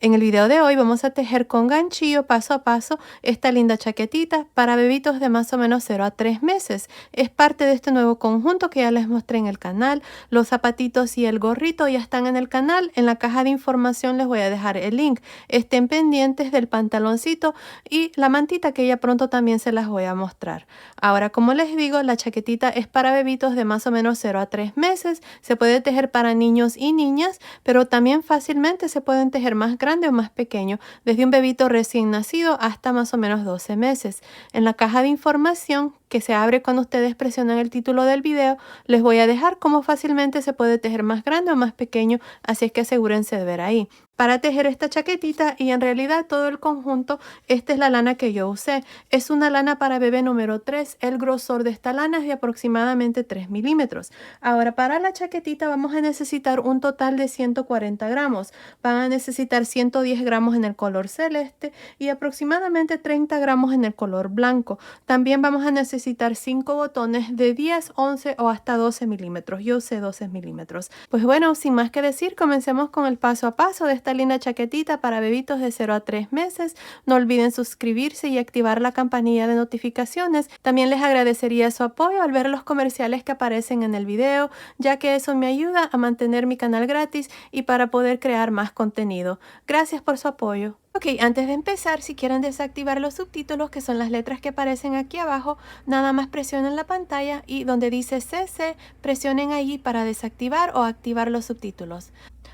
En el video de hoy vamos a tejer con ganchillo paso a paso esta linda chaquetita para bebitos de más o menos 0 a 3 meses. Es parte de este nuevo conjunto que ya les mostré en el canal. Los zapatitos y el gorrito ya están en el canal. En la caja de información les voy a dejar el link. Estén pendientes del pantaloncito y la mantita que ya pronto también se las voy a mostrar. Ahora, como les digo, la chaquetita es para bebitos de más o menos 0 a 3 meses. Se puede tejer para niños y niñas, pero también fácilmente se pueden tejer más grandes o más pequeño, desde un bebito recién nacido hasta más o menos 12 meses. En la caja de información que se abre cuando ustedes presionan el título del video, les voy a dejar cómo fácilmente se puede tejer más grande o más pequeño, así es que asegúrense de ver ahí. Para tejer esta chaquetita y en realidad todo el conjunto, esta es la lana que yo usé. Es una lana para bebé número 3. El grosor de esta lana es de aproximadamente 3 milímetros. Ahora, para la chaquetita vamos a necesitar un total de 140 gramos. Van a necesitar 110 gramos en el color celeste y aproximadamente 30 gramos en el color blanco. También vamos a necesitar 5 botones de 10, 11 o hasta 12 milímetros. Yo usé 12 milímetros. Pues bueno, sin más que decir, comencemos con el paso a paso de esta linda chaquetita para bebitos de 0 a 3 meses. No olviden suscribirse y activar la campanilla de notificaciones. También les agradecería su apoyo al ver los comerciales que aparecen en el video, ya que eso me ayuda a mantener mi canal gratis y para poder crear más contenido. Gracias por su apoyo. Ok, antes de empezar, si quieren desactivar los subtítulos, que son las letras que aparecen aquí abajo, nada más presionen la pantalla y donde dice CC, presionen allí para desactivar o activar los subtítulos.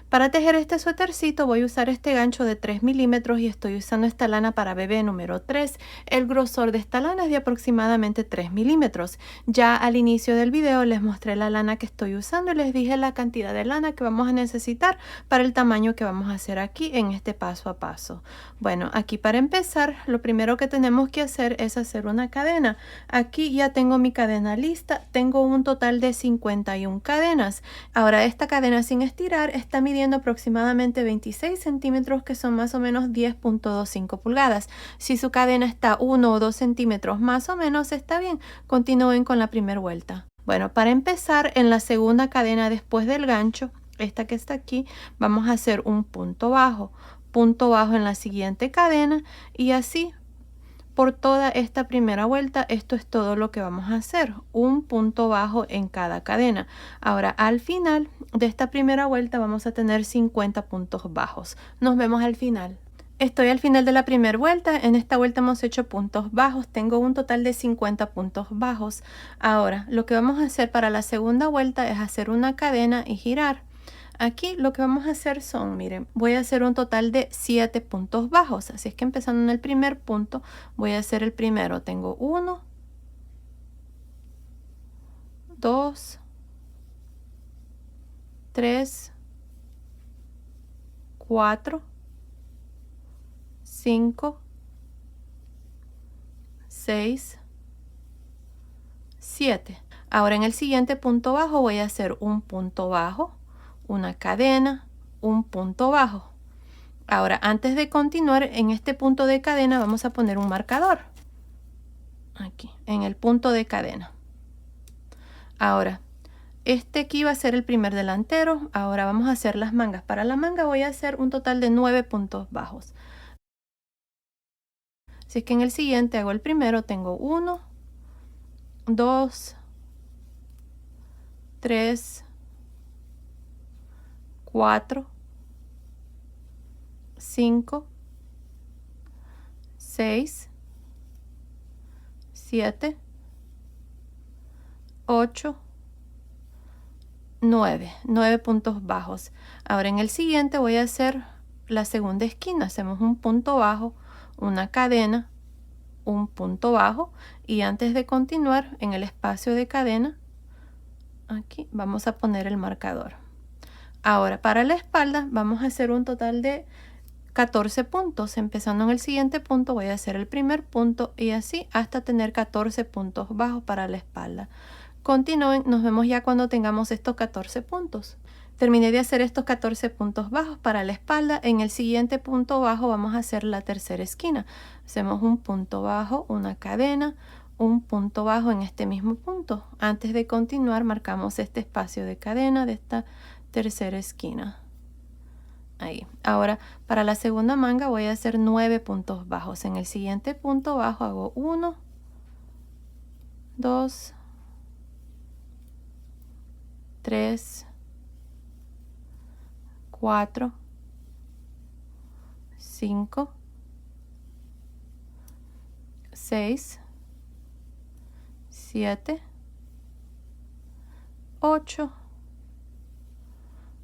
Para tejer este suétercito voy a usar este gancho de 3 milímetros y estoy usando esta lana para bebé número 3. El grosor de esta lana es de aproximadamente 3 milímetros. Ya al inicio del video les mostré la lana que estoy usando y les dije la cantidad de lana que vamos a necesitar para el tamaño que vamos a hacer aquí en este paso a paso. Bueno, aquí para empezar, lo primero que tenemos que hacer es hacer una cadena. Aquí ya tengo mi cadena lista. Tengo un total de 51 cadenas. Ahora esta cadena sin estirar está midiendo aproximadamente 26 centímetros, que son más o menos 10.25 pulgadas. Si su cadena está 1 o 2 centímetros más o menos, está bien. Continúen con la primera vuelta. Bueno, para empezar, en la segunda cadena después del gancho, esta que está aquí, vamos a hacer un punto bajo en la siguiente cadena y así por toda esta primera vuelta. Esto es todo lo que vamos a hacer, un punto bajo en cada cadena. Ahora al final de esta primera vuelta vamos a tener 50 puntos bajos. Nos vemos al final. Estoy al final de la primera vuelta. En esta vuelta hemos hecho puntos bajos. Tengo un total de 50 puntos bajos. Ahora lo que vamos a hacer para la segunda vuelta es hacer una cadena y girar. Aquí lo que vamos a hacer son, miren, voy a hacer un total de 7 puntos bajos. Así es que empezando en el primer punto, voy a hacer el primero. Tengo 1, 2, 3, 4, 5, 6, 7. Ahora en el siguiente punto bajo voy a hacer un punto bajo, una cadena, un punto bajo. Ahora, antes de continuar en este punto de cadena, vamos a poner un marcador. Aquí, en el punto de cadena. Ahora, este aquí va a ser el primer delantero. Ahora vamos a hacer las mangas. Para la manga voy a hacer un total de 9 puntos bajos. Así que en el siguiente hago el primero. Tengo 1, 2, 3, 4, 5, 6, 7, 8, 9 puntos bajos. Ahora en el siguiente voy a hacer la segunda esquina. Hacemos un punto bajo, una cadena, un punto bajo y antes de continuar en el espacio de cadena, aquí vamos a poner el marcador. Ahora para la espalda vamos a hacer un total de 14 puntos. Empezando en el siguiente punto voy a hacer el primer punto y así hasta tener 14 puntos bajos para la espalda. Continúen, nos vemos ya cuando tengamos estos 14 puntos. Terminé de hacer estos 14 puntos bajos para la espalda. En el siguiente punto bajo vamos a hacer la tercera esquina. Hacemos un punto bajo, una cadena, un punto bajo en este mismo punto. Antes de continuar marcamos este espacio de cadena de esta tercera esquina. Ahí. Ahora, para la segunda manga voy a hacer 9 puntos bajos. En el siguiente punto bajo hago 1, 2, 3, 4, 5, 6, 7, 8,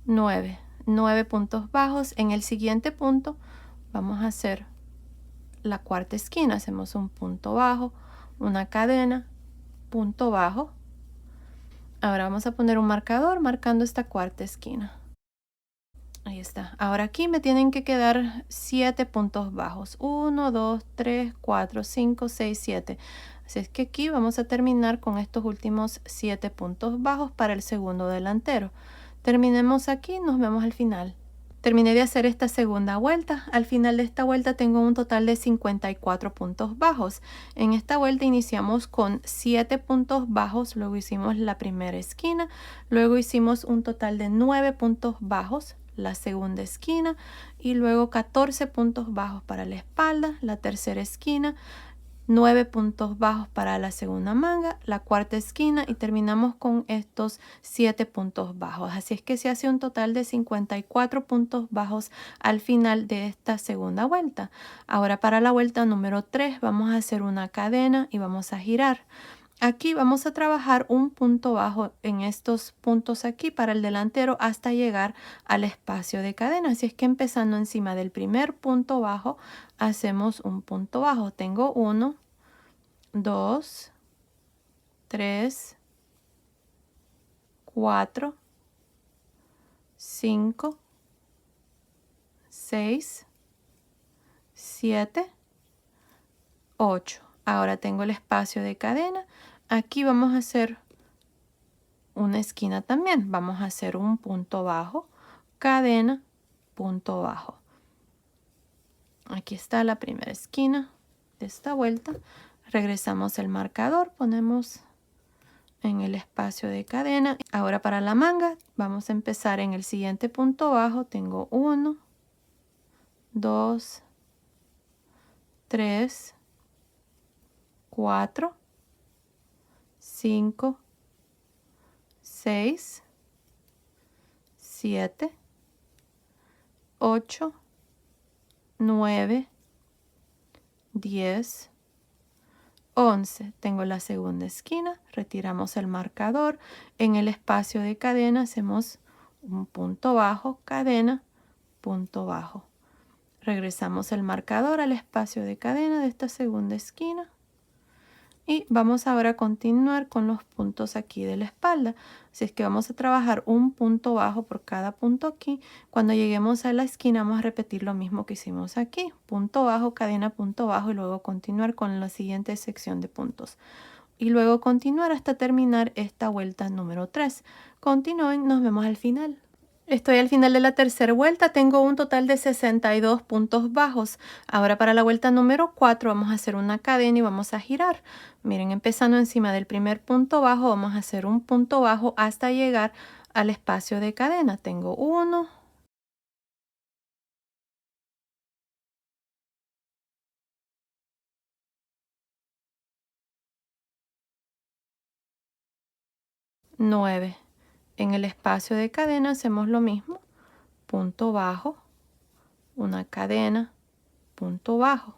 9. 9 puntos bajos. En el siguiente punto vamos a hacer la cuarta esquina. Hacemos un punto bajo, una cadena, punto bajo. Ahora vamos a poner un marcador marcando esta cuarta esquina. Ahí está. Ahora aquí me tienen que quedar 7 puntos bajos. 1, 2, 3, 4, 5, 6, 7. Así es que aquí vamos a terminar con estos últimos 7 puntos bajos para el segundo delantero. Terminemos aquí, nos vemos al final. Terminé de hacer esta segunda vuelta. Al final de esta vuelta tengo un total de 54 puntos bajos. En esta vuelta iniciamos con 7 puntos bajos, luego hicimos la primera esquina, luego hicimos un total de 9 puntos bajos, la segunda esquina, y luego 14 puntos bajos para la espalda, la tercera esquina, 9 puntos bajos para la segunda manga, la cuarta esquina y terminamos con estos 7 puntos bajos. Así es que se hace un total de 54 puntos bajos al final de esta segunda vuelta. Ahora para la vuelta número 3 vamos a hacer una cadena y vamos a girar. Aquí vamos a trabajar un punto bajo en estos puntos aquí para el delantero hasta llegar al espacio de cadena. Así es que empezando encima del primer punto bajo, hacemos un punto bajo. Tengo 1, 2, 3, 4, 5, 6, 7, 8. Ahora tengo el espacio de cadena. Aquí vamos a hacer una esquina también. Vamos a hacer un punto bajo, cadena, punto bajo. Aquí está la primera esquina de esta vuelta. Regresamos el marcador, ponemos en el espacio de cadena. Ahora para la manga vamos a empezar en el siguiente punto bajo. Tengo 1, 2, 3, 4, 5, 6, 7, 8, 9, 10, 11. Tengo la segunda esquina, retiramos el marcador. En el espacio de cadena hacemos un punto bajo, cadena, punto bajo. Regresamos el marcador al espacio de cadena de esta segunda esquina. Y vamos ahora a continuar con los puntos aquí de la espalda. Así es que vamos a trabajar un punto bajo por cada punto aquí. Cuando lleguemos a la esquina vamos a repetir lo mismo que hicimos aquí. Punto bajo, cadena, punto bajo y luego continuar con la siguiente sección de puntos. Y luego continuar hasta terminar esta vuelta número 3. Continúen, nos vemos al final. Estoy al final de la tercera vuelta, tengo un total de 62 puntos bajos. Ahora para la vuelta número 4 vamos a hacer una cadena y vamos a girar. Miren, empezando encima del primer punto bajo, vamos a hacer un punto bajo hasta llegar al espacio de cadena. Tengo 1, 9. En el espacio de cadena hacemos lo mismo. Punto bajo, una cadena, punto bajo.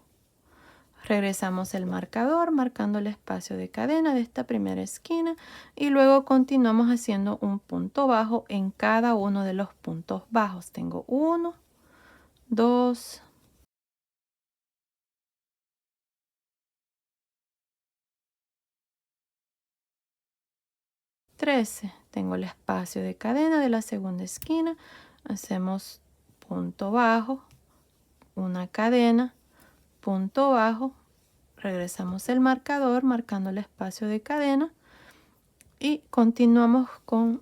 Regresamos el marcador marcando el espacio de cadena de esta primera esquina y luego continuamos haciendo un punto bajo en cada uno de los puntos bajos. Tengo 1, 2, 13. Tengo el espacio de cadena de la segunda esquina. Hacemos punto bajo, una cadena, punto bajo. Regresamos el marcador marcando el espacio de cadena y continuamos con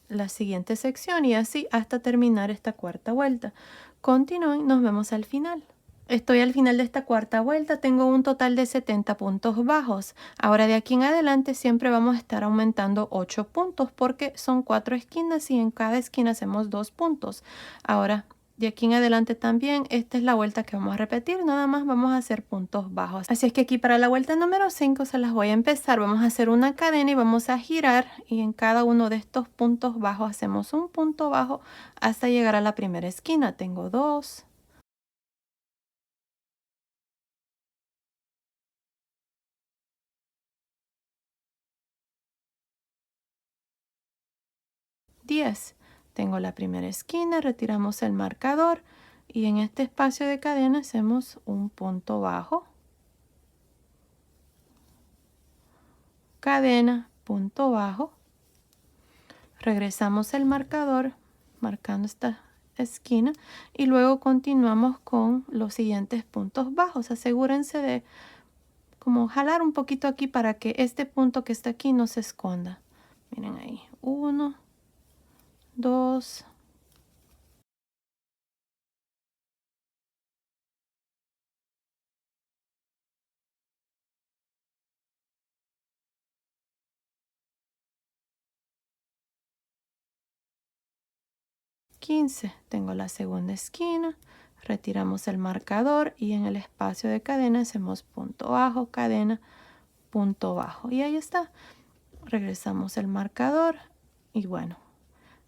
la siguiente sección y así hasta terminar esta cuarta vuelta. Continúen, nos vemos al final. Estoy al final de esta cuarta vuelta, tengo un total de 70 puntos bajos. Ahora de aquí en adelante siempre vamos a estar aumentando 8 puntos porque son 4 esquinas y en cada esquina hacemos 2 puntos. Ahora De aquí en adelante también, esta es la vuelta que vamos a repetir, nada más vamos a hacer puntos bajos. Así es que aquí para la vuelta número 5 se las voy a empezar. Vamos a hacer una cadena y vamos a girar, y en cada uno de estos puntos bajos hacemos un punto bajo hasta llegar a la primera esquina. Tengo 2, 10. Tengo la primera esquina, retiramos el marcador y en este espacio de cadena hacemos un punto bajo, cadena, punto bajo. Regresamos el marcador marcando esta esquina y luego continuamos con los siguientes puntos bajos. Asegúrense de como jalar un poquito aquí para que este punto que está aquí no se esconda. Miren ahí, 1, 2, 15. Tengo la segunda esquina, retiramos el marcador y en el espacio de cadena hacemos punto bajo, cadena, punto bajo. Y ahí está. Regresamos el marcador y bueno,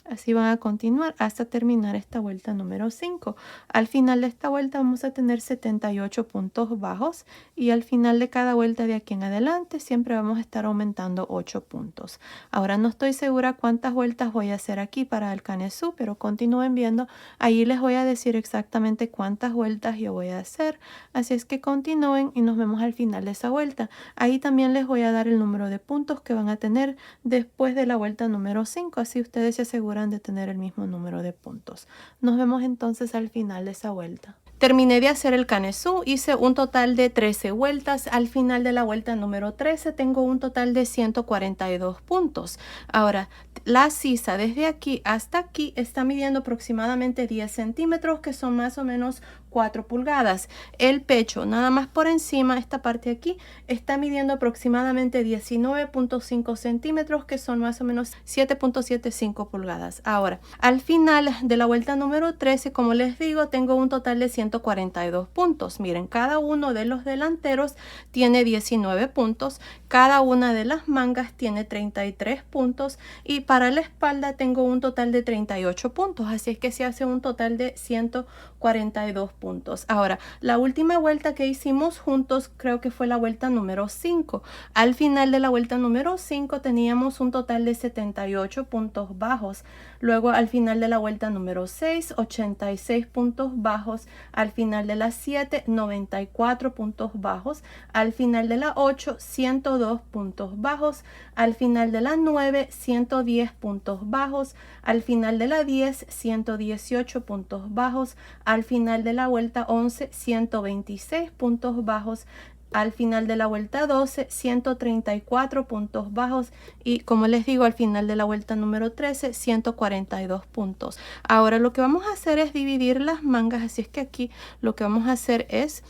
así van a continuar hasta terminar esta vuelta número 5. Al final de esta vuelta vamos a tener 78 puntos bajos y al final de cada vuelta de aquí en adelante siempre vamos a estar aumentando 8 puntos. Ahora no estoy segura cuántas vueltas voy a hacer aquí para el canesú, pero continúen viendo. Ahí les voy a decir exactamente cuántas vueltas yo voy a hacer. Así es que continúen y nos vemos al final de esa vuelta. Ahí también les voy a dar el número de puntos que van a tener después de la vuelta número 5. Así ustedes se aseguran de tener el mismo número de puntos. Nos vemos entonces al final de esa vuelta. Terminé de hacer el canesú, hice un total de 13 vueltas. Al final de la vuelta número 13 tengo un total de 142 puntos. Ahora, la sisa desde aquí hasta aquí está midiendo aproximadamente 10 centímetros, que son más o menos 4 pulgadas. El pecho, nada más por encima, esta parte de aquí, está midiendo aproximadamente 19.5 centímetros, que son más o menos 7.75 pulgadas. Ahora, al final de la vuelta número 13, como les digo, tengo un total de 142 puntos. Miren, cada uno de los delanteros tiene 19 puntos, cada una de las mangas tiene 33 puntos y para la espalda tengo un total de 38 puntos. Así es que se hace un total de 142 puntos. Ahora, la última vuelta que hicimos juntos creo que fue la vuelta número 5. Al final de la vuelta número 5 teníamos un total de 78 puntos bajos. Luego al final de la vuelta número 6, 86 puntos bajos. Al final de la 7, 94 puntos bajos. Al final de la 8, 102 puntos bajos. Al final de la 9, 110 puntos bajos. Al final de la 10, 118 puntos bajos. Al final de la vuelta 11, 126 puntos bajos. Al final de la vuelta 12, 134 puntos bajos y como les digo, al final de la vuelta número 13, 142 puntos. Ahora lo que vamos a hacer es dividir las mangas, así es que aquí lo que vamos a hacer es,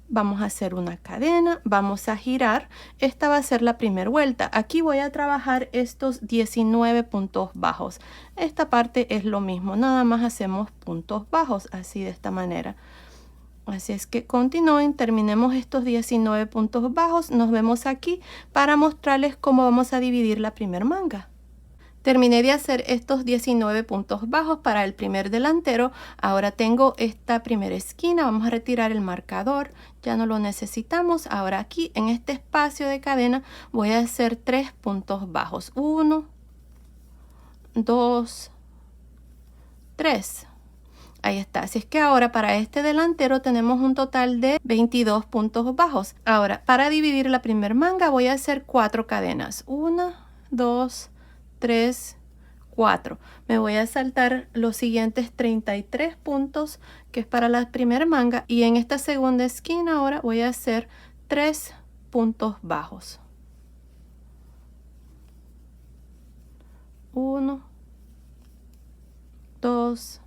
vamos a hacer una cadena, vamos a girar, esta va a ser la primera vuelta. Aquí voy a trabajar estos 19 puntos bajos. Esta parte es lo mismo, nada más hacemos puntos bajos, así de esta manera. Así es que continúen, terminemos estos 19 puntos bajos. Nos vemos aquí para mostrarles cómo vamos a dividir la primera manga. Terminé de hacer estos 19 puntos bajos para el primer delantero. Ahora tengo esta primera esquina. Vamos a retirar el marcador. Ya no lo necesitamos. Ahora aquí en este espacio de cadena voy a hacer 3 puntos bajos. 1, 2, 3. Ahí está, así es que ahora para este delantero tenemos un total de 22 puntos bajos. Ahora, para dividir la primer manga voy a hacer 4 cadenas. 1, 2, 3, 4. Me voy a saltar los siguientes 33 puntos, que es para la primera manga. Y en esta segunda esquina ahora voy a hacer 3 puntos bajos. 1, 2,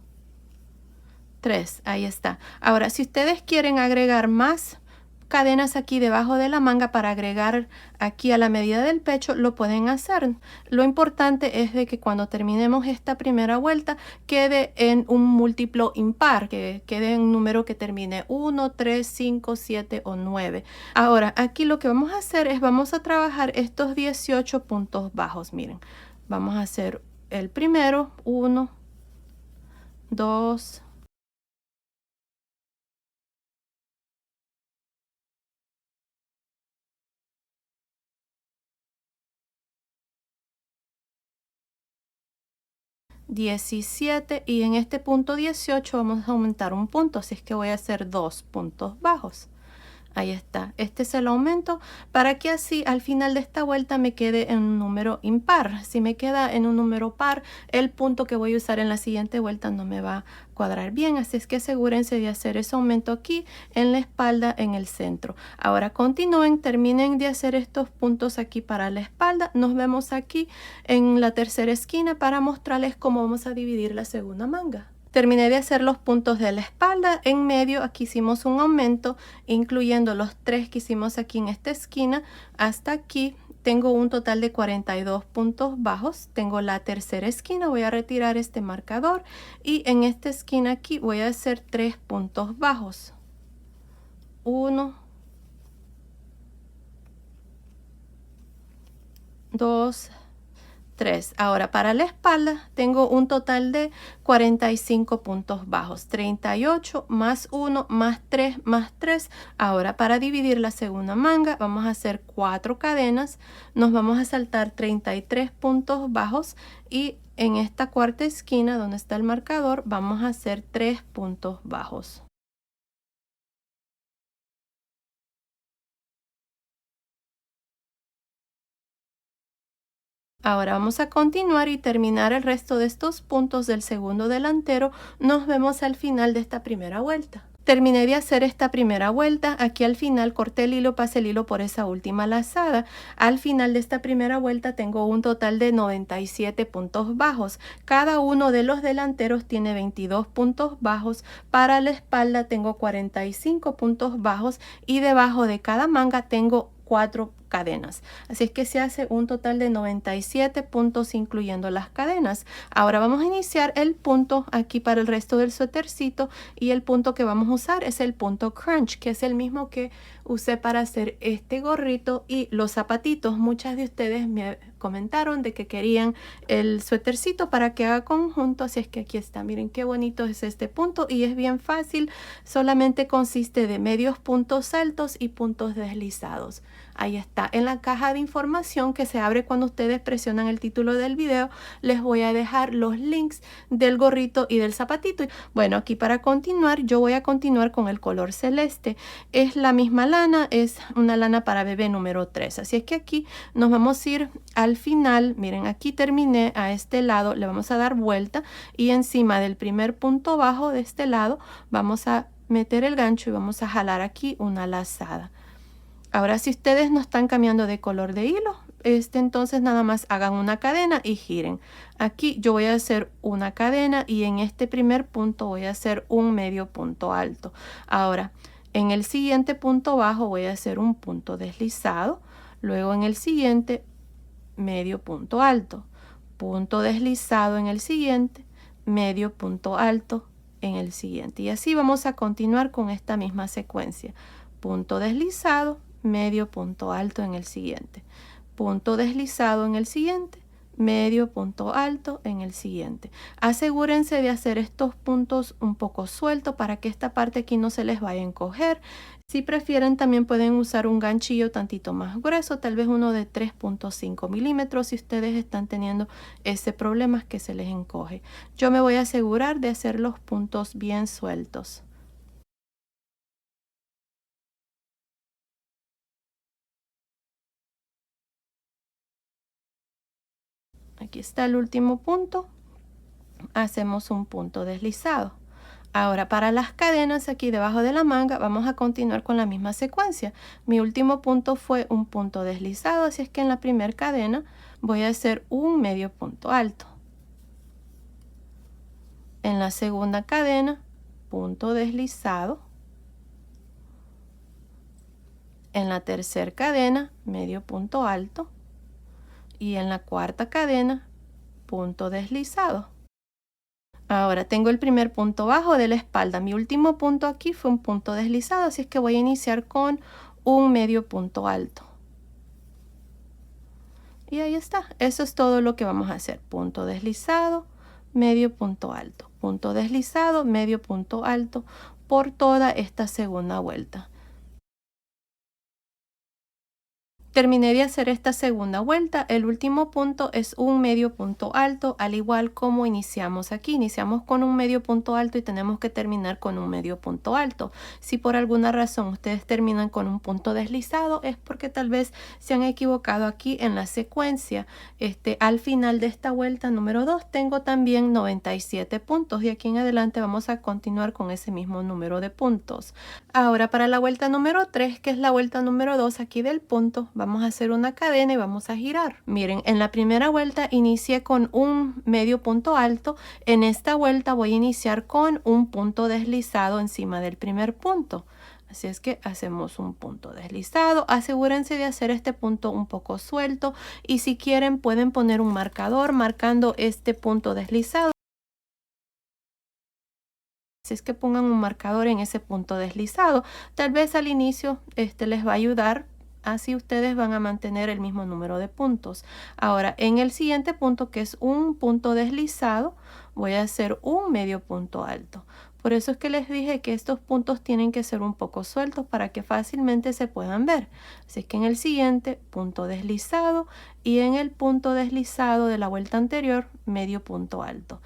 3, ahí está. Ahora, si ustedes quieren agregar más cadenas aquí debajo de la manga para agregar aquí a la medida del pecho, lo pueden hacer. Lo importante es de que cuando terminemos esta primera vuelta quede en un múltiplo impar, que quede en un número que termine 1, 3, 5, 7 o 9. Ahora, aquí lo que vamos a hacer es vamos a trabajar estos 18 puntos bajos. Miren, vamos a hacer el primero, 1, 2, 17 y en este punto 18 vamos a aumentar un punto, así es que voy a hacer 2 puntos bajos. Ahí está, este es el aumento para que así al final de esta vuelta me quede en un número impar. Si me queda en un número par, el punto que voy a usar en la siguiente vuelta no me va a cuadrar bien, así es que asegúrense de hacer ese aumento aquí en la espalda, en el centro. Ahora continúen, terminen de hacer estos puntos aquí para la espalda. Nos vemos aquí en la tercera esquina para mostrarles cómo vamos a dividir la segunda manga. Terminé de hacer los puntos de la espalda. En medio aquí hicimos un aumento, incluyendo los 3 que hicimos aquí en esta esquina. Hasta aquí tengo un total de 42 puntos bajos. Tengo la tercera esquina, voy a retirar este marcador y en esta esquina aquí voy a hacer 3 puntos bajos. 1, 2, 3. Ahora para la espalda tengo un total de 45 puntos bajos, 38 más 1 más 3 más 3. Ahora para dividir la segunda manga vamos a hacer 4 cadenas, nos vamos a saltar 33 puntos bajos y en esta cuarta esquina donde está el marcador vamos a hacer 3 puntos bajos. Ahora vamos a continuar y terminar el resto de estos puntos del segundo delantero. Nos vemos al final de esta primera vuelta. Terminé de hacer esta primera vuelta. Aquí al final corté el hilo, pasé el hilo por esa última lazada. Al final de esta primera vuelta tengo un total de 97 puntos bajos. Cada uno de los delanteros tiene 22 puntos bajos. Para la espalda tengo 45 puntos bajos y debajo de cada manga tengo 4 cadenas. Así es que se hace un total de 97 puntos incluyendo las cadenas. Ahora vamos a iniciar el punto aquí para el resto del suétercito y el punto que vamos a usar es el punto crunch, que es el mismo que usé para hacer este gorrito y los zapatitos. Muchas de ustedes me comentaron de que querían el suétercito para que haga conjunto, así es que aquí está. Miren qué bonito es este punto y es bien fácil, solamente consiste de medios puntos altos y puntos deslizados. Ahí está, en la caja de información que se abre cuando ustedes presionan el título del video, les voy a dejar los links del gorrito y del zapatito. Bueno, aquí para continuar, yo voy a continuar con el color celeste. Es la misma lana, es una lana para bebé número 3. Así es que aquí nos vamos a ir al final. Miren, aquí terminé a este lado, le vamos a dar vuelta y encima del primer punto bajo de este lado vamos a meter el gancho y vamos a jalar aquí una lazada. Ahora, si ustedes no están cambiando de color de hilo, entonces nada más hagan una cadena y giren. Aquí yo voy a hacer una cadena y en este primer punto voy a hacer un medio punto alto. Ahora, en el siguiente punto bajo voy a hacer un punto deslizado. Luego en el siguiente, medio punto alto. Punto deslizado en el siguiente, medio punto alto en el siguiente. Y así vamos a continuar con esta misma secuencia. Punto deslizado, medio punto alto en el siguiente, punto deslizado en el siguiente, medio punto alto en el siguiente. Asegúrense de hacer estos puntos un poco sueltos para que esta parte aquí no se les vaya a encoger. Si prefieren también pueden usar un ganchillo tantito más grueso, tal vez uno de 3.5 milímetros si ustedes están teniendo ese problema que se les encoge. Yo me voy a asegurar de hacer los puntos bien sueltos. Aquí está el último punto. Hacemos un punto deslizado. Ahora para las cadenas aquí debajo de la manga vamos a continuar con la misma secuencia. Mi último punto fue un punto deslizado, así es que en la primera cadena voy a hacer un medio punto alto. En la segunda cadena, punto deslizado. en la tercera cadena, medio punto alto, y en la cuarta cadena, punto deslizado. Ahora tengo el primer punto bajo de la espalda. Mi último punto aquí fue un punto deslizado, así es que voy a iniciar con un medio punto alto. Y ahí está. Eso es todo lo que vamos a hacer. Punto deslizado, medio punto alto. Punto deslizado, medio punto alto por toda esta segunda vuelta. Terminé de hacer esta segunda vuelta. El último punto es un medio punto alto, al igual como iniciamos aquí. Iniciamos con un medio punto alto y tenemos que terminar con un medio punto alto. Si por alguna razón ustedes terminan con un punto deslizado, es porque tal vez se han equivocado aquí en la secuencia. Al final de esta vuelta número 2 tengo también 97 puntos. De aquí en adelante vamos a continuar con ese mismo número de puntos. Ahora para la vuelta número 3, que es la vuelta número 2 aquí del punto, vamos a hacer una cadena y vamos a girar. Miren, en la primera vuelta inicié con un medio punto alto. En esta vuelta voy a iniciar con un punto deslizado encima del primer punto. Así es que hacemos un punto deslizado. Asegúrense de hacer este punto un poco suelto y si quieren pueden poner un marcador marcando este punto deslizado. Si es que pongan un marcador en ese punto deslizado, tal vez al inicio les va a ayudar. Así ustedes van a mantener el mismo número de puntos. Ahora, en el siguiente punto, que es un punto deslizado, voy a hacer un medio punto alto. Por eso es que les dije que estos puntos tienen que ser un poco sueltos para que fácilmente se puedan ver. Así que en el siguiente, punto deslizado, y en el punto deslizado de la vuelta anterior, medio punto alto.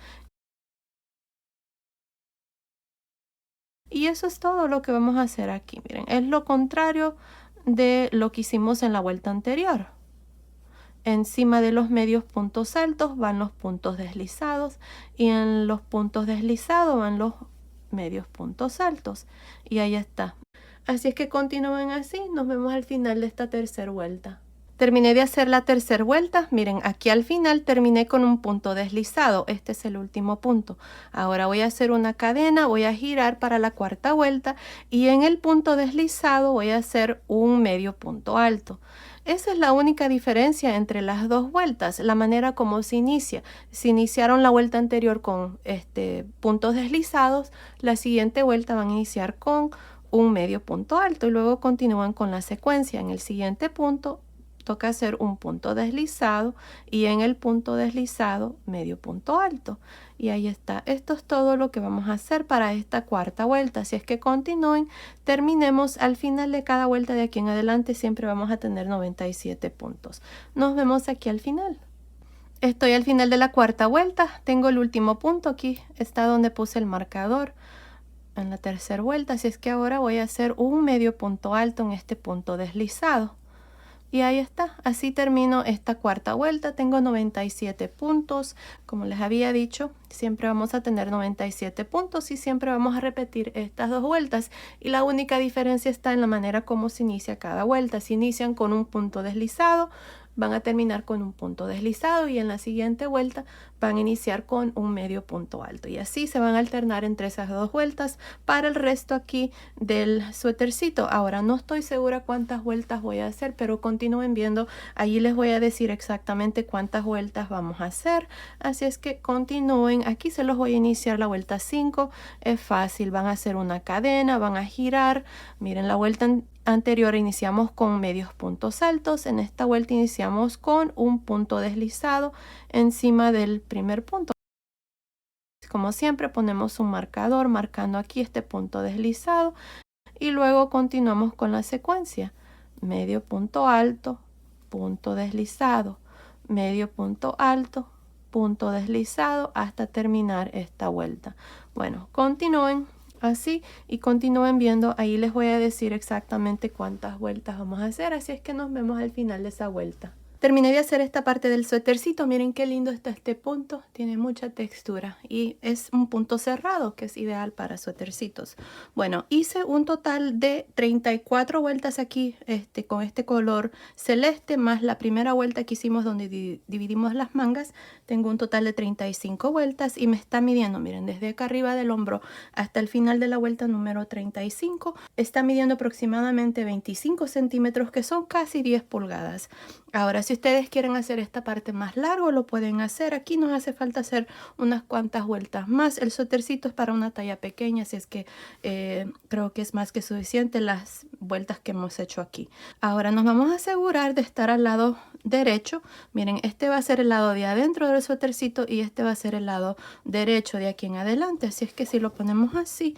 Y eso es todo lo que vamos a hacer aquí. Miren, es lo contrario de lo que hicimos en la vuelta anterior. Encima de los medios puntos altos van los puntos deslizados y en los puntos deslizados van los medios puntos altos. Y ahí está. Así es que continúen así. Nos vemos al final de esta tercera vuelta. Terminé de hacer la tercera vuelta. Miren, aquí al final terminé con un punto deslizado. Este es el último punto. Ahora voy a hacer una cadena, voy a girar para la cuarta vuelta y en el punto deslizado voy a hacer un medio punto alto. Esa es la única diferencia entre las dos vueltas, la manera como se inicia. Si iniciaron la vuelta anterior con puntos deslizados, la siguiente vuelta van a iniciar con un medio punto alto y luego continúan con la secuencia. En el siguiente punto toca hacer un punto deslizado y en el punto deslizado medio punto alto. Y ahí está. Esto es todo lo que vamos a hacer para esta cuarta vuelta. Así es que continúen, terminemos. Al final de cada vuelta de aquí en adelante siempre vamos a tener 97 puntos. Nos vemos aquí al final. Estoy al final de la cuarta vuelta. Tengo el último punto aquí. Está donde puse el marcador en la tercera vuelta. Así es que ahora voy a hacer un medio punto alto en este punto deslizado. Y ahí está, así termino esta cuarta vuelta. Tengo 97 puntos. Como les había dicho, siempre vamos a tener 97 puntos y siempre vamos a repetir estas dos vueltas. Y la única diferencia está en la manera como se inicia cada vuelta. Si inician con un punto deslizado, van a terminar con un punto deslizado y en la siguiente vuelta van a iniciar con un medio punto alto. Y así se van a alternar entre esas dos vueltas para el resto aquí del suétercito. Ahora no estoy segura cuántas vueltas voy a hacer, pero continúen viendo. Allí les voy a decir exactamente cuántas vueltas vamos a hacer. Así es que continúen. Aquí se los voy a iniciar la vuelta 5. Es fácil. Van a hacer una cadena, van a girar. Miren, la vuelta anterior iniciamos con medios puntos altos. En esta vuelta iniciamos con un punto deslizado encima del primer punto. Como siempre ponemos un marcador marcando aquí este punto deslizado y luego continuamos con la secuencia. Medio punto alto, punto deslizado, medio punto alto, punto deslizado hasta terminar esta vuelta. Bueno, continúen así y continúen viendo. Ahí les voy a decir exactamente cuántas vueltas vamos a hacer, así es que nos vemos al final de esa vuelta. Terminé de hacer esta parte del suétercito. Miren qué lindo está este punto. Tiene mucha textura y es un punto cerrado que es ideal para suétercitos. Bueno, hice un total de 34 vueltas aquí con este color celeste, más la primera vuelta que hicimos donde dividimos las mangas. Tengo un total de 35 vueltas y me está midiendo, miren, desde acá arriba del hombro hasta el final de la vuelta número 35. Está midiendo aproximadamente 25 centímetros, que son casi 10 pulgadas. Ahora, si ustedes quieren hacer esta parte más largo, lo pueden hacer. Aquí nos hace falta hacer unas cuantas vueltas más. El suétercito es para una talla pequeña, así es que creo que es más que suficiente las vueltas que hemos hecho aquí. Ahora nos vamos a asegurar de estar al lado derecho. Miren, este va a ser el lado de adentro del suétercito y este va a ser el lado derecho de aquí en adelante. Así es que si lo ponemos así,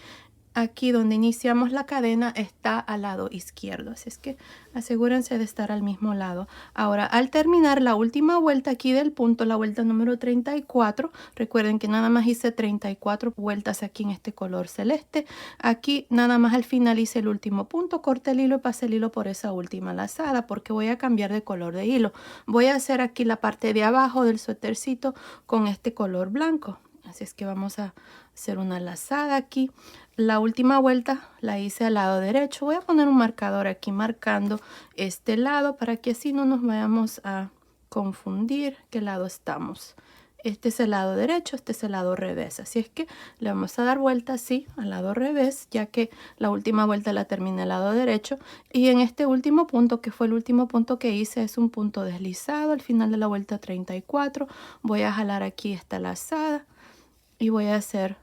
aquí donde iniciamos la cadena está al lado izquierdo, así es que asegúrense de estar al mismo lado. Ahora, al terminar la última vuelta aquí del punto, la vuelta número 34, recuerden que nada más hice 34 vueltas aquí en este color celeste. Aquí nada más al final hice el último punto, corté el hilo y pasé el hilo por esa última lazada porque voy a cambiar de color de hilo. Voy a hacer aquí la parte de abajo del suétercito con este color blanco. Así es que vamos a hacer una lazada aquí. La última vuelta la hice al lado derecho. Voy a poner un marcador aquí marcando este lado para que así no nos vayamos a confundir qué lado estamos. Este es el lado derecho, este es el lado revés. Así es que le vamos a dar vuelta así al lado revés, ya que la última vuelta la terminé al lado derecho. Y en este último punto, que fue el último punto que hice, es un punto deslizado al final de la vuelta 34. Voy a jalar aquí esta lazada y voy a hacer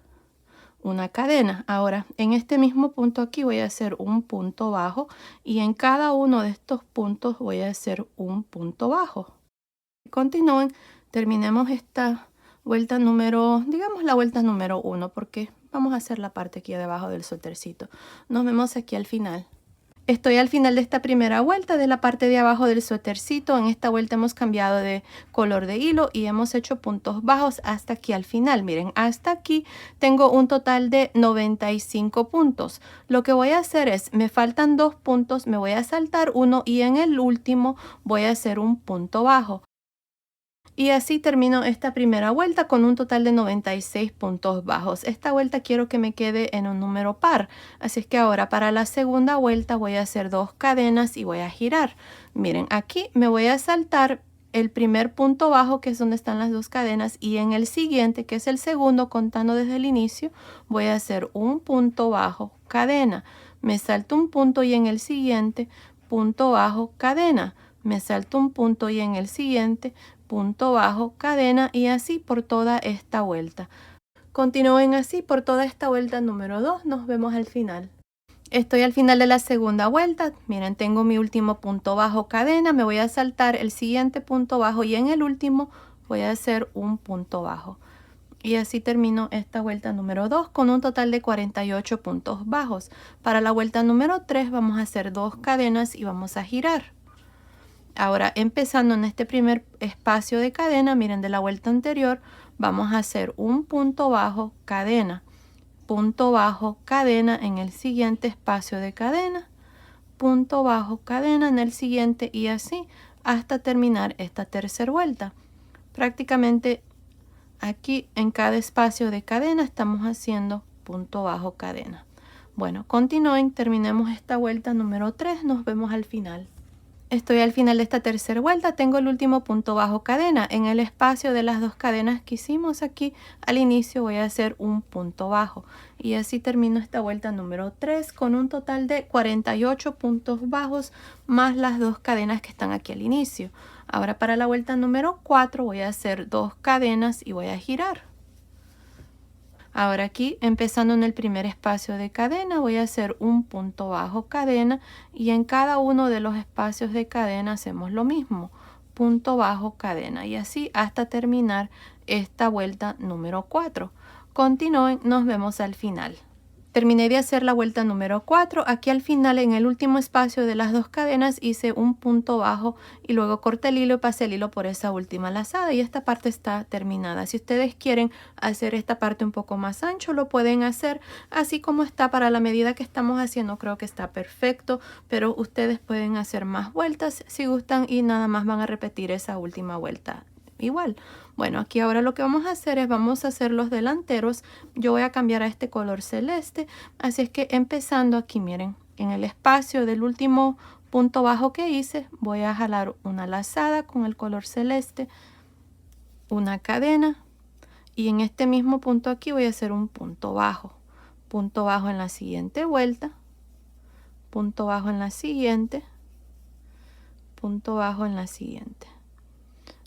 una cadena. Ahora, en este mismo punto aquí voy a hacer un punto bajo y en cada uno de estos puntos voy a hacer un punto bajo. Continúen, terminemos esta vuelta número, digamos la vuelta número 1, porque vamos a hacer la parte aquí debajo del suétercito. Nos vemos aquí al final. Estoy al final de esta primera vuelta de la parte de abajo del suétercito. En esta vuelta hemos cambiado de color de hilo y hemos hecho puntos bajos hasta aquí al final. Miren, hasta aquí tengo un total de 95 puntos. Lo que voy a hacer es, me faltan 2 puntos, me voy a saltar uno y en el último voy a hacer un punto bajo. Y así termino esta primera vuelta con un total de 96 puntos bajos. Esta vuelta quiero que me quede en un número par. Así es que ahora para la segunda vuelta voy a hacer 2 cadenas y voy a girar. Miren, aquí me voy a saltar el primer punto bajo, que es donde están las 2 cadenas, y en el siguiente, que es el segundo, contando desde el inicio, voy a hacer un punto bajo, cadena. Me salto un punto y en el siguiente, punto bajo, cadena. Me salto un punto y en el siguiente, punto bajo, cadena, y así por toda esta vuelta. Continúen así por toda esta vuelta número 2. Nos vemos al final. Estoy al final de la segunda vuelta. Miren, tengo mi último punto bajo, cadena. Me voy a saltar el siguiente punto bajo y en el último voy a hacer un punto bajo. Y así termino esta vuelta número 2 con un total de 48 puntos bajos. Para la vuelta número 3 vamos a hacer 2 cadenas y vamos a girar. Ahora, empezando en este primer espacio de cadena, miren, de la vuelta anterior, vamos a hacer un punto bajo, cadena, punto bajo, cadena en el siguiente espacio de cadena, punto bajo, cadena en el siguiente, y así hasta terminar esta tercera vuelta. Prácticamente aquí en cada espacio de cadena estamos haciendo punto bajo, cadena. Bueno, continúen, terminemos esta vuelta número 3, nos vemos al final. Estoy al final de esta tercera vuelta, tengo el último punto bajo, cadena. En el espacio de las 2 cadenas que hicimos aquí al inicio voy a hacer un punto bajo. Y así termino esta vuelta número 3 con un total de 48 puntos bajos más las 2 cadenas que están aquí al inicio. Ahora para la vuelta número 4 voy a hacer 2 cadenas y voy a girar. Ahora aquí, empezando en el primer espacio de cadena, voy a hacer un punto bajo, cadena, y en cada uno de los espacios de cadena hacemos lo mismo, punto bajo, cadena, y así hasta terminar esta vuelta número 4. Continúen, nos vemos al final. Terminé de hacer la vuelta número 4. Aquí al final, en el último espacio de las dos cadenas, hice un punto bajo y luego corté el hilo y pasé el hilo por esa última lazada y esta parte está terminada. Si ustedes quieren hacer esta parte un poco más ancho, lo pueden hacer así como está. Para la medida que estamos haciendo, creo que está perfecto, pero ustedes pueden hacer más vueltas si gustan y nada más van a repetir esa última vuelta igual. Bueno, aquí ahora lo que vamos a hacer es vamos a hacer los delanteros. Yo voy a cambiar a este color celeste, así es que empezando aquí, miren, en el espacio del último punto bajo que hice, voy a jalar una lazada con el color celeste, una cadena, y en este mismo punto aquí voy a hacer un punto bajo en la siguiente vuelta, punto bajo en la siguiente, punto bajo en la siguiente.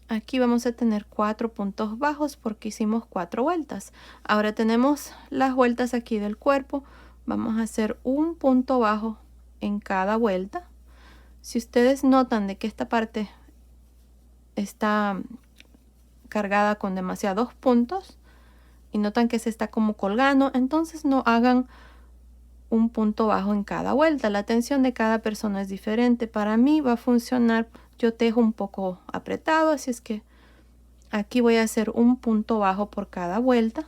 Aquí vamos a tener 4 puntos bajos porque hicimos 4 vueltas. Ahora tenemos las vueltas aquí del cuerpo. Vamos a hacer un punto bajo en cada vuelta. Si ustedes notan de que esta parte está cargada con demasiados puntos y notan que se está como colgando, entonces no hagan un punto bajo en cada vuelta. La tensión de cada persona es diferente. Para mí va a funcionar. Yo tejo un poco apretado, así es que aquí voy a hacer un punto bajo por cada vuelta.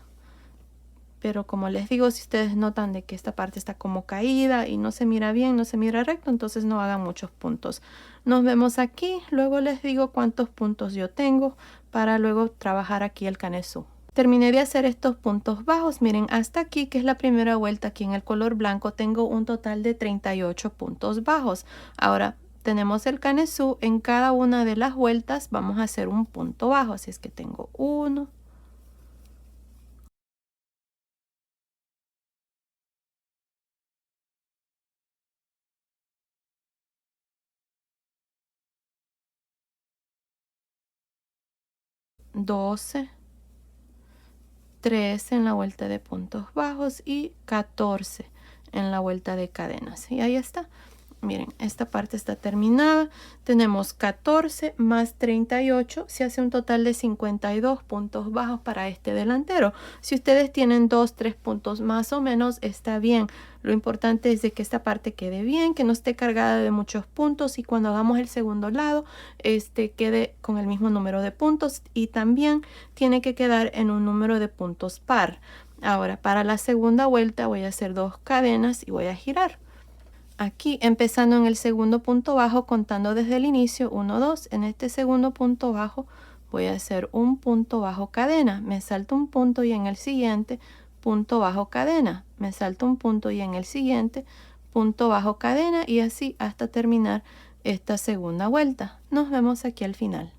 Pero como les digo, si ustedes notan de que esta parte está como caída y no se mira bien, no se mira recto, entonces no hagan muchos puntos. Nos vemos aquí. Luego les digo cuántos puntos yo tengo para luego trabajar aquí el canesú. Terminé de hacer estos puntos bajos. Miren, hasta aquí, que es la primera vuelta aquí en el color blanco, tengo un total de 38 puntos bajos. Ahora tenemos el canesú. En cada una de las vueltas vamos a hacer un punto bajo. Así es que tengo 1, 12, 13 en la vuelta de puntos bajos y 14 en la vuelta de cadenas. Y ahí está. Miren, esta parte está terminada. Tenemos 14 más 38, se hace un total de 52 puntos bajos para este delantero. Si ustedes tienen 2, 3 puntos más o menos, está bien. Lo importante es de que esta parte quede bien, que no esté cargada de muchos puntos y cuando hagamos el segundo lado, quede con el mismo número de puntos y también tiene que quedar en un número de puntos par. Ahora, para la segunda vuelta voy a hacer 2 cadenas y voy a girar. Aquí empezando en el segundo punto bajo, contando desde el inicio, 1, 2, en este segundo punto bajo voy a hacer un punto bajo cadena, me salto un punto y en el siguiente punto bajo cadena, me salto un punto y en el siguiente punto bajo cadena y así hasta terminar esta segunda vuelta. Nos vemos aquí al final.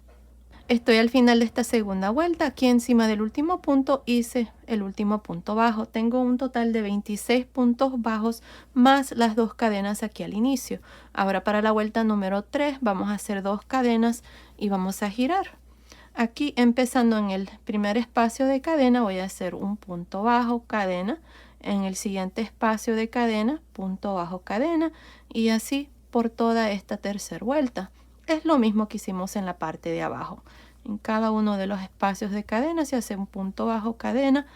Estoy al final de esta segunda vuelta. Aquí encima del último punto hice el último punto bajo. Tengo un total de 26 puntos bajos más las 2 cadenas aquí al inicio. Ahora para la vuelta número 3 vamos a hacer 2 cadenas y vamos a girar. Aquí empezando en el primer espacio de cadena voy a hacer un punto bajo, cadena. En el siguiente espacio de cadena, punto bajo, cadena. Y así por toda esta tercera vuelta. Es lo mismo que hicimos en la parte de abajo. En cada uno de los espacios de cadena se hace un punto bajo, cadena.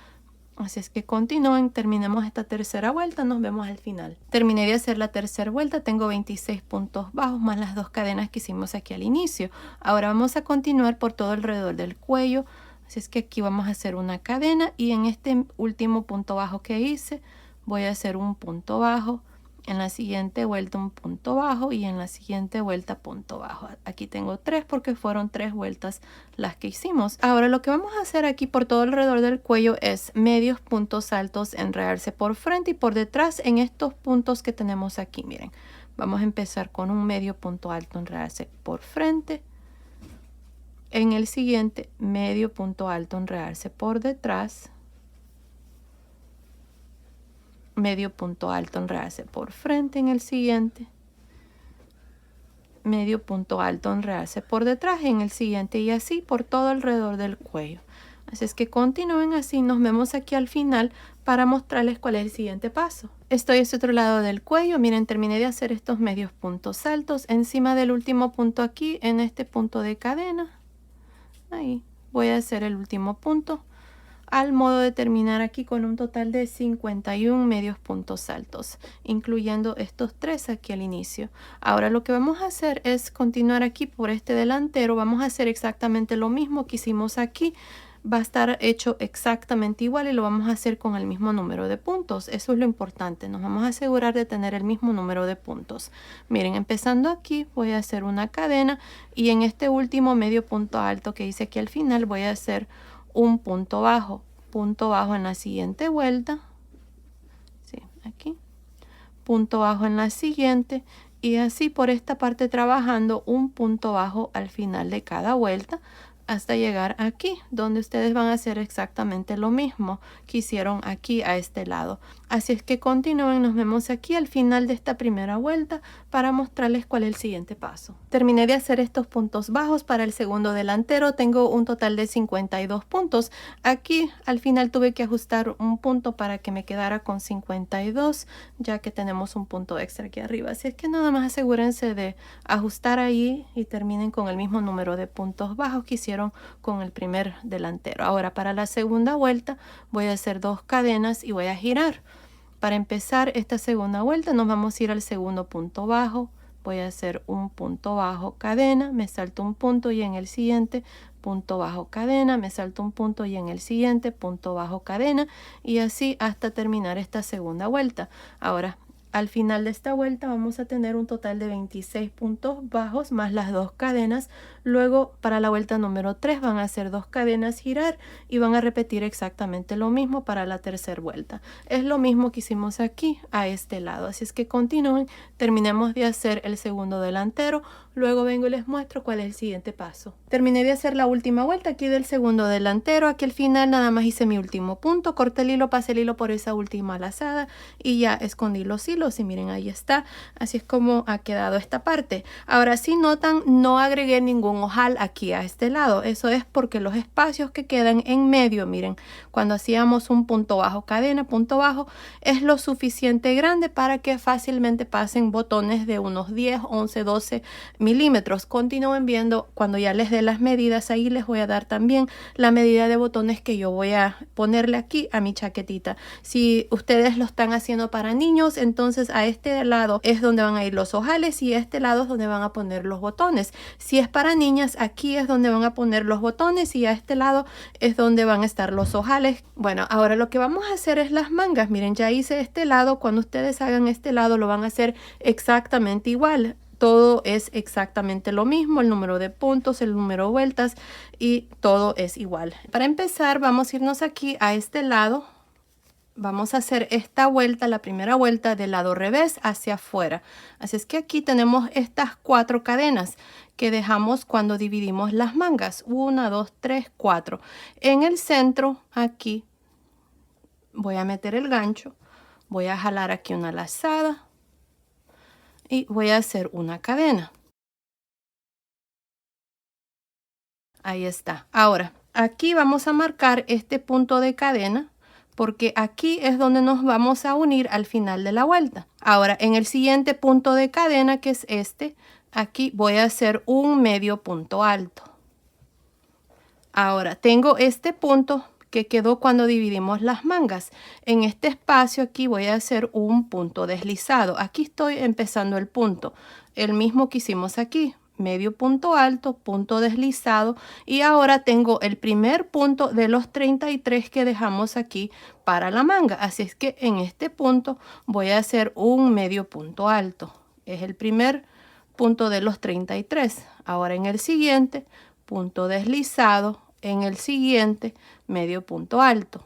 Así es que continúen, terminemos esta tercera vuelta, nos vemos al final. Terminé de hacer la tercera vuelta, tengo 26 puntos bajos más las 2 cadenas que hicimos aquí al inicio. Ahora vamos a continuar por todo alrededor del cuello. Así es que aquí vamos a hacer una cadena y en este último punto bajo que hice voy a hacer un punto bajo. En la siguiente vuelta un punto bajo y en la siguiente vuelta punto bajo. Aquí tengo 3 porque fueron 3 vueltas las que hicimos. Ahora lo que vamos a hacer aquí por todo alrededor del cuello es medios puntos altos, enredarse por frente y por detrás en estos puntos que tenemos aquí. Miren, vamos a empezar con un medio punto alto, enredarse por frente. En el siguiente medio punto alto, enredarse por detrás. Medio punto alto, enredarse por frente en el siguiente, medio punto alto, enredarse por detrás en el siguiente y así por todo alrededor del cuello. Así es que continúen así, nos vemos aquí al final para mostrarles cuál es el siguiente paso. Estoy a este otro lado del cuello, miren, terminé de hacer estos medios puntos altos encima del último punto aquí, en este punto de cadena, ahí voy a hacer el último punto. al modo de terminar aquí con un total de 51 medios puntos altos, incluyendo estos 3 aquí al inicio. Ahora lo que vamos a hacer es continuar aquí por este delantero. Vamos a hacer exactamente lo mismo que hicimos aquí. Va a estar hecho exactamente igual y lo vamos a hacer con el mismo número de puntos. Eso es lo importante. Nos vamos a asegurar de tener el mismo número de puntos. Miren, empezando aquí voy a hacer una cadena y en este último medio punto alto que hice aquí al final voy a hacer un punto bajo en la siguiente vuelta. Sí, aquí. Punto bajo en la siguiente y así por esta parte trabajando un punto bajo al final de cada vuelta hasta llegar aquí, donde ustedes van a hacer exactamente lo mismo que hicieron aquí a este lado. Así es que continúen, nos vemos aquí al final de esta primera vuelta para mostrarles cuál es el siguiente paso. Terminé de hacer estos puntos bajos para el segundo delantero, tengo un total de 52 puntos. Aquí al final tuve que ajustar un punto para que me quedara con 52, ya que tenemos un punto extra aquí arriba. Así es que nada más asegúrense de ajustar ahí y terminen con el mismo número de puntos bajos que hicieron con el primer delantero. Ahora para la segunda vuelta voy a hacer 2 cadenas y voy a girar. Para empezar esta segunda vuelta nos vamos a ir al segundo punto bajo. Voy a hacer un punto bajo, cadena, me salto un punto y en el siguiente punto bajo, cadena, me salto un punto y en el siguiente punto bajo, cadena y así hasta terminar esta segunda vuelta. Ahora al final de esta vuelta vamos a tener un total de 26 puntos bajos más las 2 cadenas. Luego para la vuelta número 3 van a hacer 2 cadenas, girar y van a repetir exactamente lo mismo para la tercera vuelta. Es lo mismo que hicimos aquí a este lado. Así es que continúen, terminemos de hacer el segundo delantero. Luego vengo y les muestro cuál es el siguiente paso. Terminé de hacer la última vuelta aquí del segundo delantero. Aquí al final nada más hice mi último punto. Corté el hilo, pasé el hilo por esa última lazada y ya escondí los hilos. Y miren, ahí está. Así es como ha quedado esta parte. Ahora si notan, no agregué ningún ojal aquí a este lado. Eso es porque los espacios que quedan en medio, miren, cuando hacíamos un punto bajo, cadena, punto bajo, es lo suficiente grande para que fácilmente pasen botones de unos 10, 11, 12 milímetros. Continúen viendo cuando ya les dé las medidas. Ahí les voy a dar también la medida de botones que yo voy a ponerle aquí a mi chaquetita. Si ustedes lo están haciendo para niños, entonces a este lado es donde van a ir los ojales y a este lado es donde van a poner los botones. Si es para niñas, aquí es donde van a poner los botones y a este lado es donde van a estar los ojales. Bueno, ahora lo que vamos a hacer es las mangas. Miren, ya hice este lado. Cuando ustedes hagan este lado lo van a hacer exactamente igual. Todo es exactamente lo mismo, el número de puntos, el número de vueltas y todo es igual. Para empezar vamos a irnos aquí a este lado. Vamos a hacer esta vuelta, la primera vuelta del lado revés hacia afuera. Así es que aquí tenemos estas 4 cadenas que dejamos cuando dividimos las mangas. 1, 2, 3, 4. En el centro, aquí, voy a meter el gancho. Voy a jalar aquí una lazada. Y voy a hacer una cadena. Ahí está. Ahora, aquí vamos a marcar este punto de cadena, porque aquí es donde nos vamos a unir al final de la vuelta. Ahora, en el siguiente punto de cadena, que es este, aquí voy a hacer un medio punto alto. Ahora, tengo este punto que quedó cuando dividimos las mangas. En este espacio aquí voy a hacer un punto deslizado. Aquí estoy empezando el punto, el mismo que hicimos aquí. Medio punto alto, punto deslizado y ahora tengo el primer punto de los 33 que dejamos aquí para la manga. Así es que en este punto voy a hacer un medio punto alto. Es el primer punto de los 33. Ahora en el siguiente, punto deslizado. En el siguiente, medio punto alto.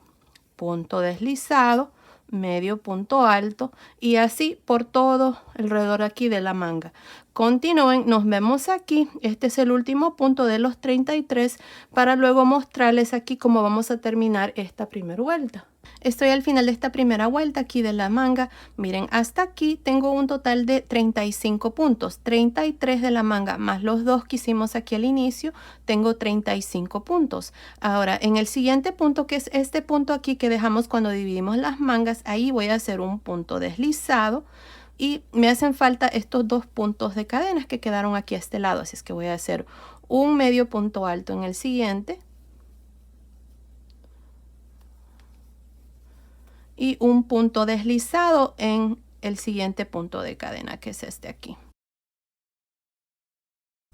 Punto deslizado, medio punto alto y así por todo alrededor aquí de la manga. Continúen, nos vemos aquí. Este es el último punto de los 33 para luego mostrarles aquí cómo vamos a terminar esta primera vuelta. Estoy al final de esta primera vuelta aquí de la manga. Miren, hasta aquí tengo un total de 35 puntos. 33 de la manga más los 2 que hicimos aquí al inicio, tengo 35 puntos. Ahora, en el siguiente punto, que es este punto aquí que dejamos cuando dividimos las mangas, ahí voy a hacer un punto deslizado. Y me hacen falta estos 2 puntos de cadenas que quedaron aquí a este lado. Así es que voy a hacer un medio punto alto en el siguiente. y un punto deslizado en el siguiente punto de cadena, que es este aquí.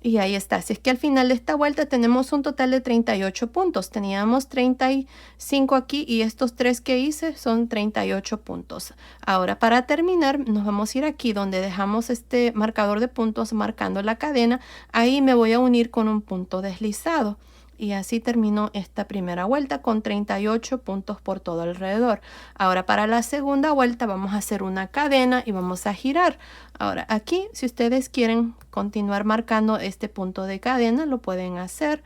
Y ahí está. Así es que al final de esta vuelta tenemos un total de 38 puntos. Teníamos 35 aquí y estos 3 que hice son 38 puntos. Ahora, para terminar, nos vamos a ir aquí donde dejamos este marcador de puntos marcando la cadena. Ahí me voy a unir con un punto deslizado. Y así termino esta primera vuelta con 38 puntos por todo alrededor. Ahora para la segunda vuelta vamos a hacer una cadena y vamos a girar. Ahora aquí, si ustedes quieren continuar marcando este punto de cadena, lo pueden hacer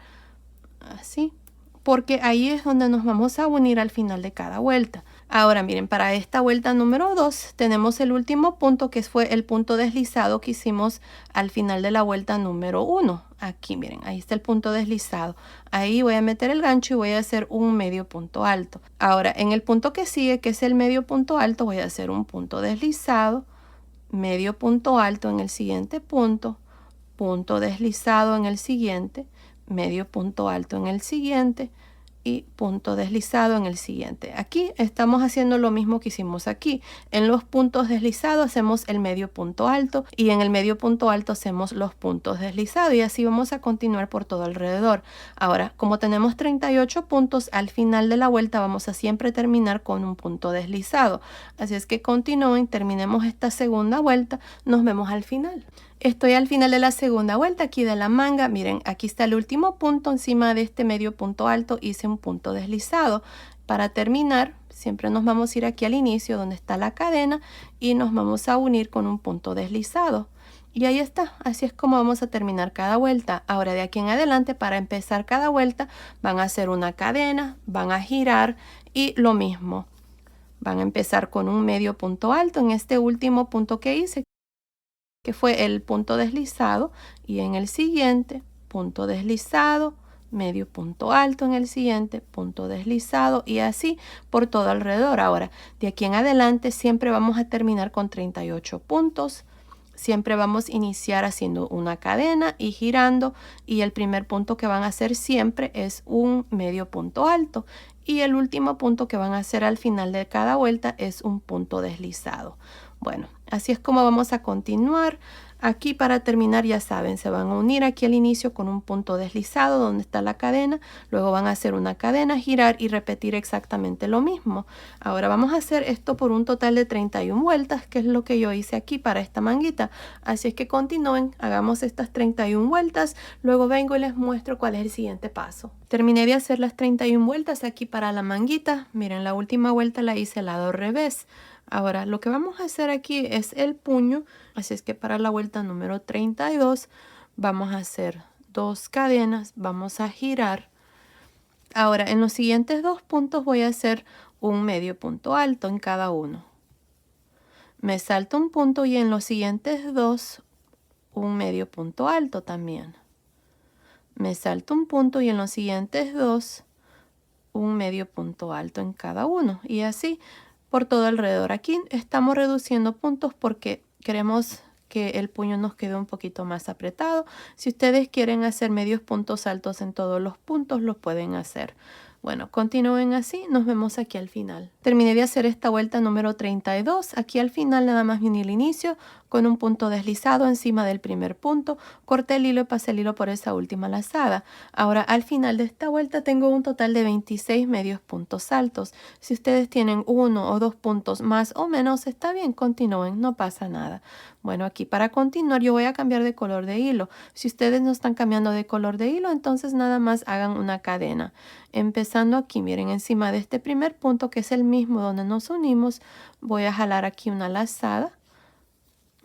así, porque ahí es donde nos vamos a unir al final de cada vuelta. Ahora miren, para esta vuelta número 2 tenemos el último punto, que fue el punto deslizado que hicimos al final de la vuelta número 1. Aquí miren, ahí está el punto deslizado. Ahí voy a meter el gancho y voy a hacer un medio punto alto. Ahora en el punto que sigue, que es el medio punto alto, voy a hacer un punto deslizado, medio punto alto en el siguiente punto, punto deslizado en el siguiente, medio punto alto en el siguiente y punto deslizado en el siguiente. Aquí estamos haciendo lo mismo que hicimos aquí. En los puntos deslizados hacemos el medio punto alto y en el medio punto alto hacemos los puntos deslizados y así vamos a continuar por todo alrededor. Ahora, como tenemos 38 puntos, al final de la vuelta vamos a siempre terminar con un punto deslizado. Así es que continúen, terminemos esta segunda vuelta, nos vemos al final. Estoy al final de la segunda vuelta aquí de la manga. Miren, aquí está el último punto. Encima de este medio punto alto hice un punto deslizado. Para terminar, siempre nos vamos a ir aquí al inicio donde está la cadena y nos vamos a unir con un punto deslizado. Y ahí está, así es como vamos a terminar cada vuelta. Ahora de aquí en adelante, para empezar cada vuelta, van a hacer una cadena, van a girar y lo mismo. Van a empezar con un medio punto alto en este último punto que hice, que fue el punto deslizado, y en el siguiente punto deslizado, medio punto alto en el siguiente, punto deslizado y así por todo alrededor. Ahora, de aquí en adelante siempre vamos a terminar con 38 puntos. Siempre vamos a iniciar haciendo una cadena y girando, y el primer punto que van a hacer siempre es un medio punto alto y el último punto que van a hacer al final de cada vuelta es un punto deslizado. Bueno, así es como vamos a continuar. Aquí para terminar, ya saben, se van a unir aquí al inicio con un punto deslizado donde está la cadena, luego van a hacer una cadena, girar y repetir exactamente lo mismo. Ahora vamos a hacer esto por un total de 31 vueltas, que es lo que yo hice aquí para esta manguita. Así es que continúen, hagamos estas 31 vueltas, luego vengo y les muestro cuál es el siguiente paso. Terminé de hacer las 31 vueltas aquí para la manguita. Miren, la última vuelta la hice al lado revés. Ahora lo que vamos a hacer aquí es el puño, así es que para la vuelta número 32 vamos a hacer 2 cadenas, vamos a girar. Ahora en los siguientes 2 puntos voy a hacer un medio punto alto en cada uno. Me salto un punto y en los siguientes 2 un medio punto alto también. Me salto un punto y en los siguientes 2 un medio punto alto en cada uno y así por todo alrededor. Aquí estamos reduciendo puntos porque queremos que el puño nos quede un poquito más apretado. Si ustedes quieren hacer medios puntos altos en todos los puntos, los pueden hacer. Bueno, continúen así, nos vemos aquí al final. Terminé de hacer esta vuelta número 32. Aquí al final nada más vine al inicio con un punto deslizado encima del primer punto. Corté el hilo y pasé el hilo por esa última lazada. Ahora al final de esta vuelta tengo un total de 26 medios puntos altos. Si ustedes tienen 1 o 2 puntos más o menos, está bien, continúen, no pasa nada. Bueno, aquí para continuar yo voy a cambiar de color de hilo. Si ustedes no están cambiando de color de hilo, entonces nada más hagan una cadena. Empezando aquí, miren, encima de este primer punto, que es el mismo donde nos unimos, voy a jalar aquí una lazada.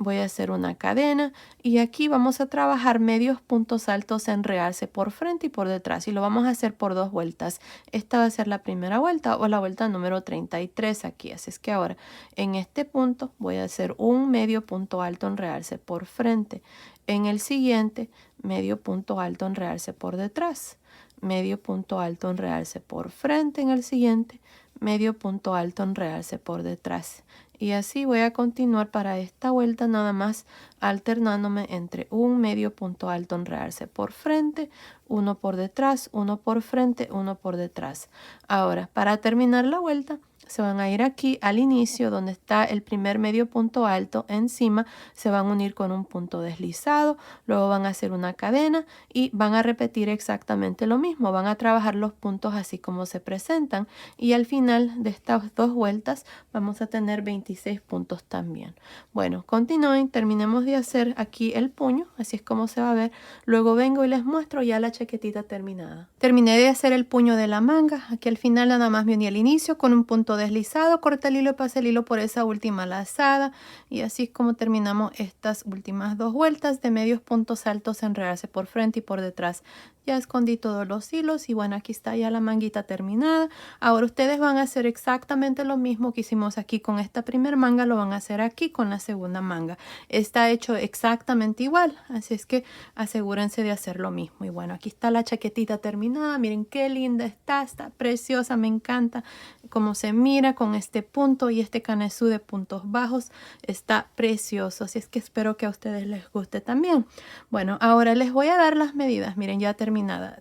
Voy a hacer una cadena y aquí vamos a trabajar medios puntos altos en realce por frente y por detrás y lo vamos a hacer por 2 vueltas. Esta va a ser la primera vuelta o la vuelta número 33 aquí. Así es que ahora en este punto voy a hacer un medio punto alto en realce por frente. En el siguiente, medio punto alto en realce por detrás. Medio punto alto en realce por frente en el siguiente. Medio punto alto en realce por detrás. Y así voy a continuar para esta vuelta nada más alternándome entre un medio punto alto en realce por frente, uno por detrás, uno por frente, uno por detrás. Ahora, para terminar la vuelta, se van a ir aquí al inicio donde está el primer medio punto alto. Encima se van a unir con un punto deslizado, luego van a hacer una cadena y van a repetir exactamente lo mismo. Van a trabajar los puntos así como se presentan y al final de estas dos vueltas vamos a tener 26 puntos también. Bueno, continúen, terminemos de hacer aquí el puño, así es como se va a ver. Luego vengo y les muestro ya la chaquetita terminada. Terminé de hacer el puño de la manga. Aquí al final nada más me uní al inicio con un punto deslizado, corté el hilo y pasé el hilo por esa última lazada y así es como terminamos estas últimas dos vueltas de medios puntos altos, enredarse por frente y por detrás. Ya escondí todos los hilos y bueno, aquí está ya la manguita terminada. Ahora ustedes van a hacer exactamente lo mismo que hicimos aquí con esta primer manga, lo van a hacer aquí con la segunda manga. Está hecho exactamente igual, así es que asegúrense de hacer lo mismo. Y bueno, aquí está la chaquetita terminada. Miren qué linda está preciosa, me encanta cómo se mira con este punto y este canesú de puntos bajos. Está precioso, así es que espero que a ustedes les guste también. Bueno, ahora les voy a dar las medidas. Miren, ya terminada.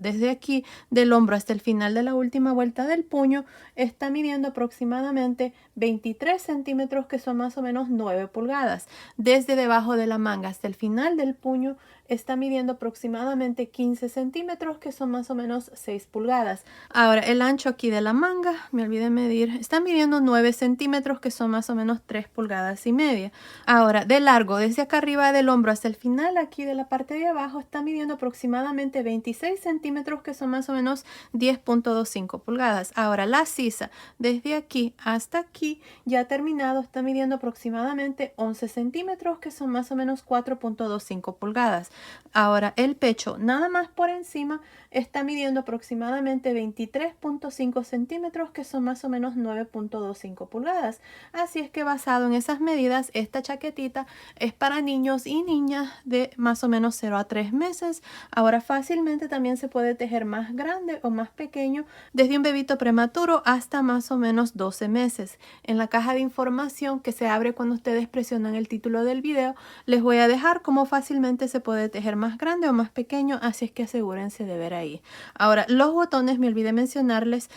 Desde aquí del hombro hasta el final de la última vuelta del puño está midiendo aproximadamente 23 centímetros, que son más o menos 9 pulgadas. Desde debajo de la manga hasta el final del puño está midiendo aproximadamente 15 centímetros, que son más o menos 6 pulgadas. Ahora el ancho aquí de la manga, me olvidé medir, está midiendo 9 centímetros, que son más o menos 3 pulgadas y media. Ahora de largo, desde acá arriba del hombro hasta el final aquí de la parte de abajo, está midiendo aproximadamente 26 centímetros, que son más o menos 10.25 pulgadas. Ahora la sisa, desde aquí hasta aquí, ya terminado, está midiendo aproximadamente 11 centímetros, que son más o menos 4.25 pulgadas. Ahora el pecho, nada más por encima, está midiendo aproximadamente 23.5 centímetros, que son más o menos 9.25 pulgadas. Así es que basado en esas medidas, esta chaquetita es para niños y niñas de más o menos 0 a 3 meses. Ahora fácilmente también se puede tejer más grande o más pequeño, desde un bebito prematuro hasta más o menos 12 meses. En la caja de información que se abre cuando ustedes presionan el título del video, les voy a dejar cómo fácilmente se puede tejer más grande o más pequeño, así es que asegúrense de ver ahí. Ahora los botones, me olvidé mencionarles,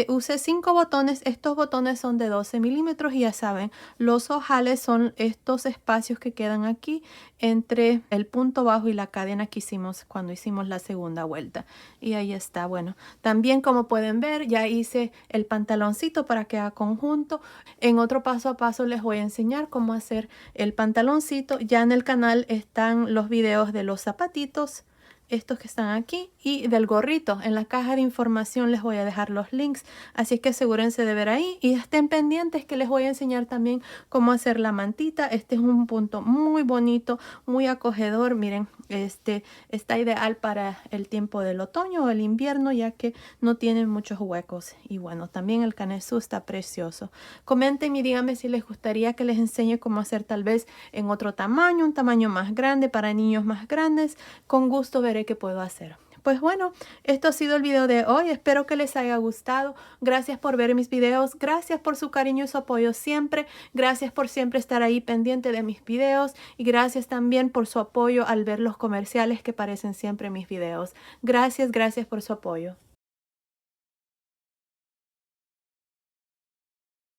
usé 5 botones. Estos botones son de 12 milímetros y ya saben, los ojales son estos espacios que quedan aquí entre el punto bajo y la cadena que hicimos cuando hicimos la segunda vuelta. Y ahí está. Bueno, también como pueden ver, ya hice el pantaloncito para que haga conjunto. En otro paso a paso les voy a enseñar cómo hacer el pantaloncito. Ya en el canal están los videos de los zapatitos, estos que están aquí, y del gorrito. En la caja de información les voy a dejar los links, así es que asegúrense de ver ahí y estén pendientes que les voy a enseñar también cómo hacer la mantita. Este es un punto muy bonito, muy acogedor. Miren, está ideal para el tiempo del otoño o el invierno, ya que no tiene muchos huecos. Y bueno, también el canesú está precioso. Comenten y díganme si les gustaría que les enseñe cómo hacer tal vez en otro tamaño, un tamaño más grande para niños más grandes. Con gusto veré qué puedo hacer. Pues bueno, esto ha sido el video de hoy. Espero que les haya gustado. Gracias por ver mis videos. Gracias por su cariño y su apoyo siempre. Gracias por siempre estar ahí pendiente de mis videos. Y gracias también por su apoyo al ver los comerciales que aparecen siempre en mis videos. Gracias por su apoyo.